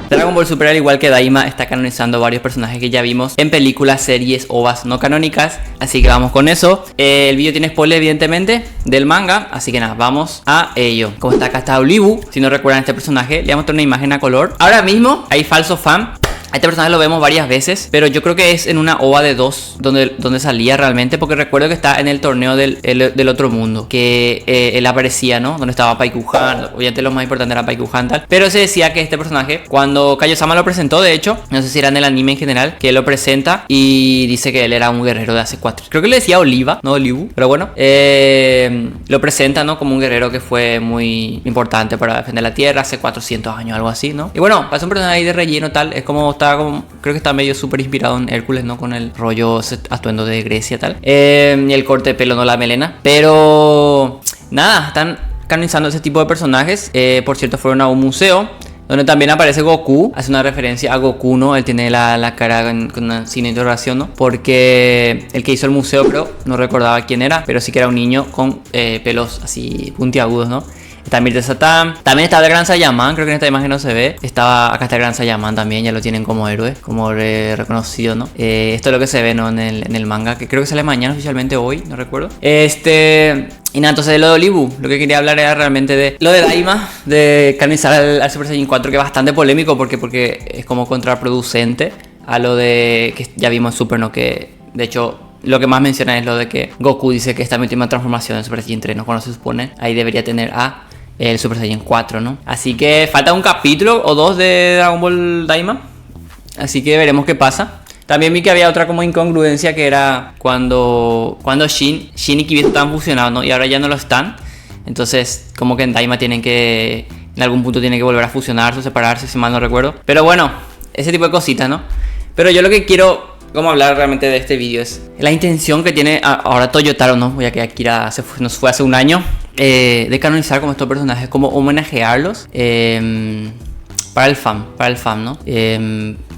Dragon Ball Super, al igual que Daima, está canonizando varios personajes que ya vimos en películas, series, ovas no canónicas. Así que vamos con eso. El video tiene spoiler, evidentemente, del manga. Así que nada, vamos a ello. Como está acá, está Olivu. Si no recuerdan este personaje, le voy a mostrar una imagen a color. Ahora mismo hay falso fan. A este personaje lo vemos varias veces, pero yo creo que es en una ova de 2 donde salía realmente, porque recuerdo que está en el torneo del otro mundo, que él aparecía, ¿no? Donde estaba Paikuhan, obviamente lo más importante era Paikuhan tal, pero se decía que este personaje, cuando Kaio-sama lo presentó, de hecho, no sé si era en el anime en general, que él lo presenta y dice que él era un guerrero de hace 4. Creo que le decía Oliva, no Olivu, pero bueno, lo presenta, ¿no? Como un guerrero que fue muy importante para defender la tierra hace 400 años, algo así, ¿no? Y bueno, pasa un personaje ahí de relleno tal, es como creo que está medio súper inspirado en Hércules, ¿no? Con el rollo atuendo de Grecia tal. Y el corte de pelo, no la melena. Pero nada, están canonizando ese tipo de personajes. Por cierto, fueron a un museo donde también aparece Goku. Hace una referencia a Goku, ¿no? Él tiene la cara con una signo de interrogación, ¿no? Porque el que hizo el museo, creo, no recordaba quién era, pero sí que era un niño con pelos así puntiagudos, ¿no? Está Mirta Satan. También está el Gran Saiyaman. Creo que en esta imagen no se ve. Acá está el Gran Saiyaman también. Ya lo tienen como héroe. Como reconocido, ¿no? Esto es lo que se ve, ¿no? En el manga. Que creo que sale mañana oficialmente, hoy. No recuerdo. Y nada, entonces de lo de Olivu. Lo que quería hablar era realmente de lo de Daima. De canonizar al Super Saiyan 4. Que es bastante polémico. Porque es como contraproducente a lo de que ya vimos en Super, ¿no? Que de hecho... Lo que más menciona es lo de que Goku dice que esta última transformación en Super Saiyan 3, ¿no? Cuando se supone, ahí debería tener a el Super Saiyan 4, ¿no? Así que falta un capítulo o 2 de Dragon Ball Daima. Así que veremos qué pasa. También vi que había otra como incongruencia, que era cuando Shin y Kibito estaban fusionados, ¿no? Y ahora ya no lo están. Entonces, como que en Daima tienen que... En algún punto tienen que volver a fusionarse o separarse, si mal no recuerdo. Pero bueno, ese tipo de cositas, ¿no? Pero yo lo que quiero... Como hablar realmente de este vídeo es la intención que tiene ahora Toyotaro, ¿no? Ya que Akira nos fue hace un año, de canonizar como estos personajes, como homenajearlos para el fan, ¿no?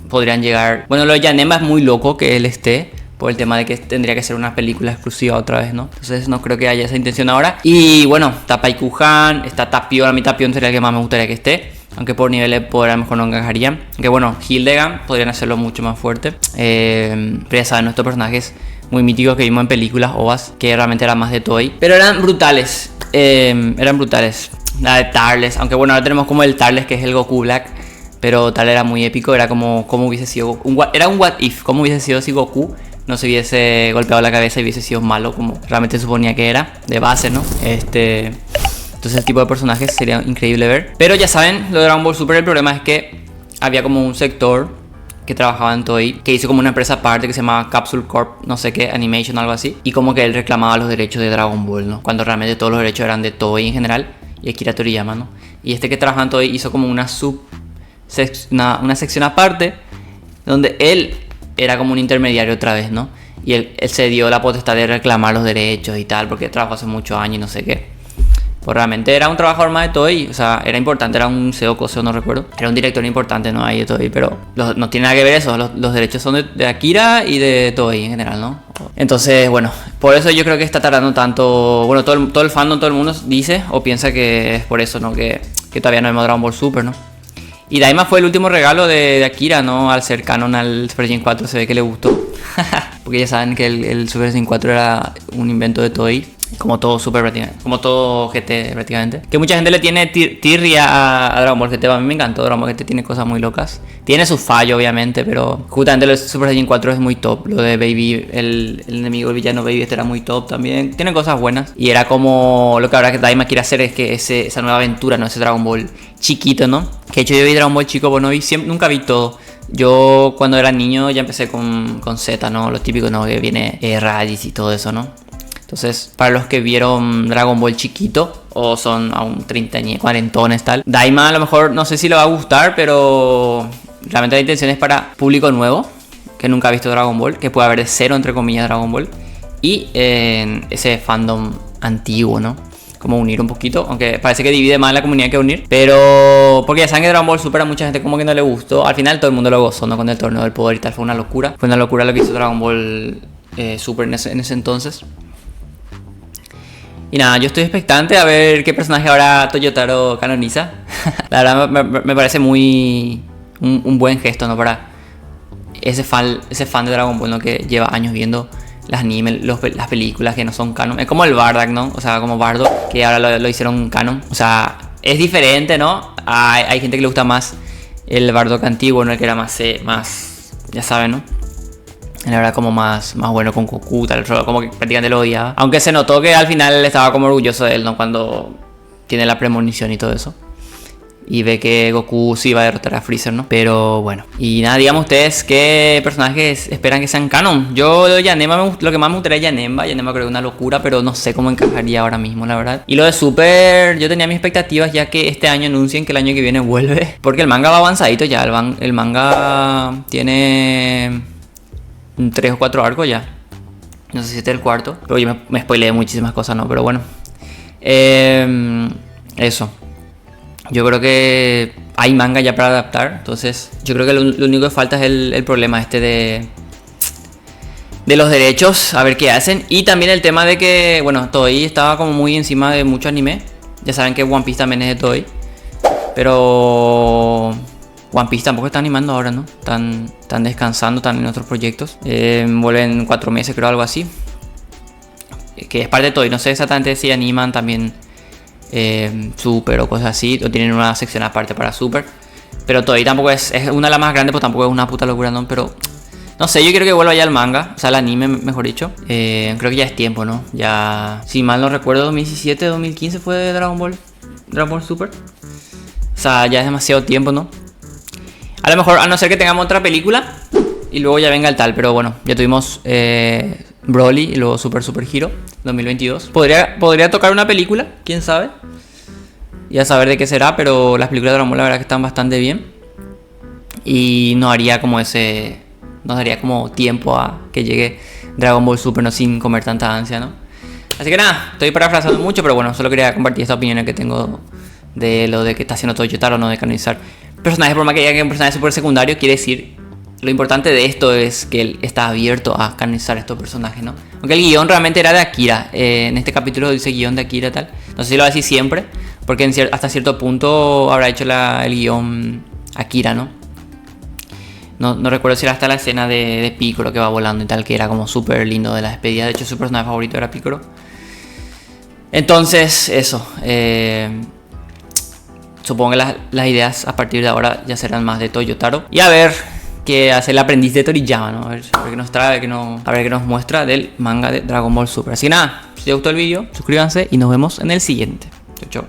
Podrían llegar... Bueno, lo de Yanema es muy loco que él esté, por el tema de que tendría que ser una película exclusiva otra vez, ¿no? Entonces no creo que haya esa intención ahora. Y bueno, está Paikuhan, está Tapion. A mí Tapion sería el que más me gustaría que esté, aunque por nivel de poder a lo mejor no encajarían. Aunque bueno, Hildegard podrían hacerlo mucho más fuerte. Pero ya saben, estos personajes muy míticos que vimos en películas, ovas, que realmente eran más de Toei. Pero eran brutales. La de Tarles, aunque bueno, ahora tenemos como el Tarles, que es el Goku Black. Pero tal era muy épico, era como hubiese sido... Era un what if, como hubiese sido si Goku no se hubiese golpeado la cabeza y hubiese sido malo, como realmente suponía que era, de base, ¿no? Entonces ese tipo de personajes sería increíble ver. Pero ya saben, lo de Dragon Ball Super, el problema es que había como un sector que trabajaba en Toei, que hizo como una empresa aparte que se llamaba Capsule Corp, no sé qué, Animation, algo así. Y como que él reclamaba los derechos de Dragon Ball, ¿no? Cuando realmente todos los derechos eran de Toei en general y Akira Toriyama, ¿no? Y que trabajaba en Toei hizo como una sección aparte, donde él era como un intermediario otra vez, ¿no? Y él se dio la potestad de reclamar los derechos y tal, porque trabajó hace muchos años y no sé qué. Pues realmente era un trabajador más de Toei, o sea, era importante, era un CEO Koseo, no recuerdo. Era un director importante, ¿no? Ahí de Toei, pero no tiene nada que ver eso, los derechos son de Akira y de Toei en general, ¿no? Entonces, bueno, por eso yo creo que está tardando tanto, bueno, todo el fandom, todo el mundo dice o piensa que es por eso, ¿no? Que todavía no hemos Dragon Ball Super, ¿no? Y Daima fue el último regalo de Akira, ¿no? Al ser canon al Super Saiyan 4 se ve que le gustó. Porque ya saben que el Super Saiyan 4 era un invento de Toei. Como todo Super prácticamente. Como todo GT prácticamente. Que mucha gente le tiene tirria a Dragon Ball GT. A mí me encantó. Dragon Ball GT tiene cosas muy locas. Tiene sus fallos obviamente. Pero justamente el Super Saiyan 4 es muy top. Lo de Baby, el enemigo, el villano Baby, este era muy top también. Tiene cosas buenas. Y era como lo que ahora que Daima quiere hacer es que esa nueva aventura, ¿no? Ese Dragon Ball chiquito, ¿no? Que de hecho yo vi Dragon Ball chico, pues no vi, nunca vi todo. Yo cuando era niño ya empecé con Z, ¿no? Lo típico, ¿no? Que viene Raditz y todo eso, ¿no? Entonces, para los que vieron Dragon Ball chiquito o son aún 30 años, cuarentones, tal, Daima a lo mejor no sé si le va a gustar, pero realmente la intención es para público nuevo que nunca ha visto Dragon Ball, que puede haber de cero, entre comillas, Dragon Ball, y ese fandom antiguo, ¿no? Como unir un poquito, aunque parece que divide más la comunidad que unir, pero porque ya saben que Dragon Ball Super a mucha gente como que no le gustó. Al final todo el mundo lo gozó, ¿no? Con el torneo del poder y tal, fue una locura lo que hizo Dragon Ball Super en ese entonces. Y nada, yo estoy expectante a ver qué personaje ahora Toyotaro canoniza. La verdad me parece muy un buen gesto, ¿no? Para ese fan de Dragon Ball, ¿no? Que lleva años viendo las anime, las películas que no son canon. Es como el Bardock, ¿no? O sea, como Bardock, que ahora lo hicieron canon. O sea, es diferente, ¿no? Hay gente que le gusta más el Bardock antiguo, ¿no? El que era más ya saben, ¿no? La verdad, como más bueno con Goku, tal, como que prácticamente lo odiaba. Aunque se notó que al final estaba como orgulloso de él, ¿no? Cuando tiene la premonición y todo eso. Y ve que Goku sí va a derrotar a Freezer, ¿no? Pero bueno. Y nada, digamos ustedes qué personajes esperan que sean canon. Yo de Yanemba, lo que más me gustaría es Yanemba. Yanemba creo que es una locura, pero no sé cómo encajaría ahora mismo, la verdad. Y lo de Super, yo tenía mis expectativas ya que este año anuncien que el año que viene vuelve. Porque el manga va avanzadito ya. El manga tiene 3 o 4 arcos ya. No sé si este es el cuarto. Pero yo me spoileé muchísimas cosas, ¿no? Pero bueno. Eso. Yo creo que hay manga ya para adaptar. Entonces yo creo que lo único que falta es el problema este de los derechos. A ver qué hacen. Y también el tema de que, bueno, Toei estaba como muy encima de mucho anime. Ya saben que One Piece también es de Toei. Pero One Piece tampoco está animando ahora, ¿no? Están descansando, están en otros proyectos. Vuelven 4 meses, creo, algo así. Que es parte de Toei. No sé exactamente si animan también Super o cosas así, o tienen una sección aparte para Super. Pero Toei tampoco es una de las más grandes, pues tampoco es una puta locura, ¿no? Pero no sé, yo quiero que vuelva ya el manga, o sea, el anime, mejor dicho. Creo que ya es tiempo, ¿no? Ya, si mal no recuerdo, 2017, 2015 fue Dragon Ball Super. O sea, ya es demasiado tiempo, ¿no? A lo mejor, a no ser que tengamos otra película y luego ya venga el tal, pero bueno, ya tuvimos Broly y luego Super Hero 2022. Podría tocar una película, quién sabe. Y a saber de qué será, pero las películas de Dragon Ball la verdad que están bastante bien. Y nos daría como tiempo a que llegue Dragon Ball Super, no sin comer tanta ansia, ¿no? Así que nada, estoy parafraseando mucho, pero bueno, solo quería compartir esta opinión que tengo de lo de que está haciendo Toyotaro, ¿no? De canonizar personajes, por más que diga que es un personaje súper secundario, quiere decir, lo importante de esto es que él está abierto a canonizar estos personajes, ¿no? Aunque el guión realmente era de Akira. En este capítulo dice guión de Akira y tal. No sé si lo va a decir siempre, porque hasta cierto punto habrá hecho el guión Akira, ¿no? No recuerdo si era hasta la escena de Piccolo que va volando y tal, que era como súper lindo de la despedida. De hecho, su personaje favorito era Piccolo. Entonces, eso. Supongo que las ideas a partir de ahora ya serán más de Toyotaro. Y a ver qué hace el aprendiz de Toriyama, ¿no? A ver qué nos trae, a ver qué nos muestra del manga de Dragon Ball Super. Así que nada, si te gustó el vídeo, suscríbanse y nos vemos en el siguiente. Chau, chau.